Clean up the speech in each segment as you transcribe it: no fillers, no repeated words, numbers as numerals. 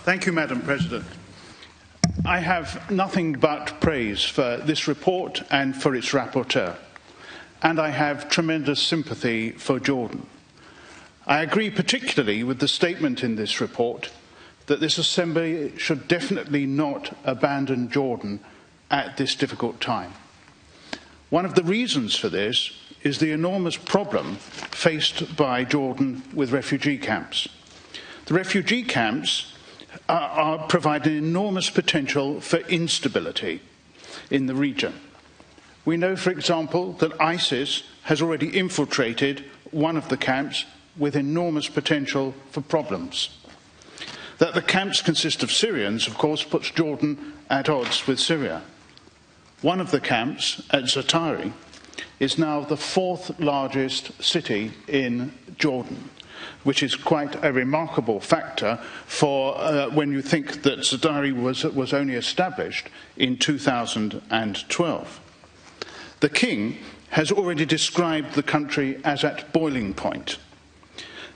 Thank you, Madam President. I have nothing but praise for this report and for its rapporteur, and I have tremendous sympathy for Jordan. I agree particularly with the statement in this report that this Assembly should definitely not abandon Jordan at this difficult time. One of the reasons for this is the enormous problem faced by Jordan with refugee camps. The refugee camps provide an enormous potential for instability in the region. We know, for example, that ISIS has already infiltrated one of the camps with enormous potential for problems. That the camps consist of Syrians, of course, puts Jordan at odds with Syria. One of the camps, at Zaatari, is now the fourth largest city in Jordan, which is quite a remarkable factor for when you think that Zaatari was only established in 2012. The King has already described the country as at boiling point,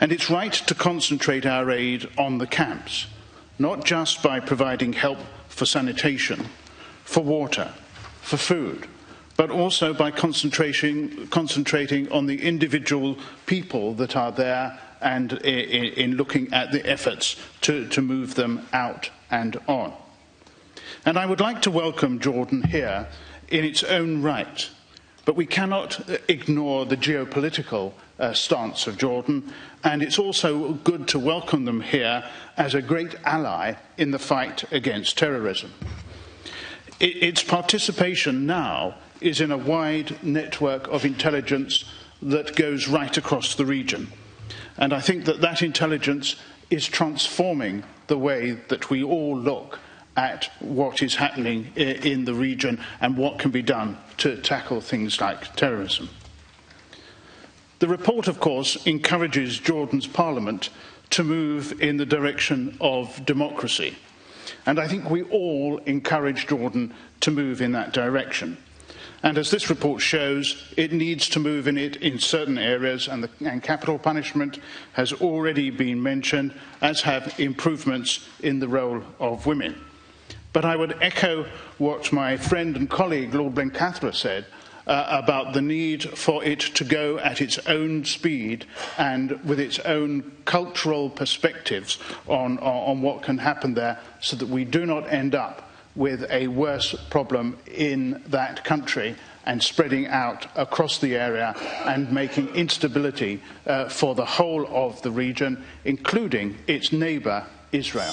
and it's right to concentrate our aid on the camps, not just by providing help for sanitation, for water, for food, but also by concentrating on the individual people that are there and in looking at the efforts to move them out and on. And I would like to welcome Jordan here in its own right, but we cannot ignore the geopolitical stance of Jordan, and it's also good to welcome them here as a great ally in the fight against terrorism. Its participation now is in a wide network of intelligence that goes right across the region. And I think that that intelligence is transforming the way that we all look at what is happening in the region and what can be done to tackle things like terrorism. The report, of course, encourages Jordan's parliament to move in the direction of democracy. And I think we all encourage Jordan to move in that direction. And as this report shows, it needs to move in it in certain areas, and capital punishment has already been mentioned, as have improvements in the role of women. But I would echo what my friend and colleague, Lord Blencathra, said about the need for it to go at its own speed and with its own cultural perspectives on what can happen there, so that we do not end up with a worse problem in that country and spreading out across the area and making instability for the whole of the region, including its neighbour, Israel.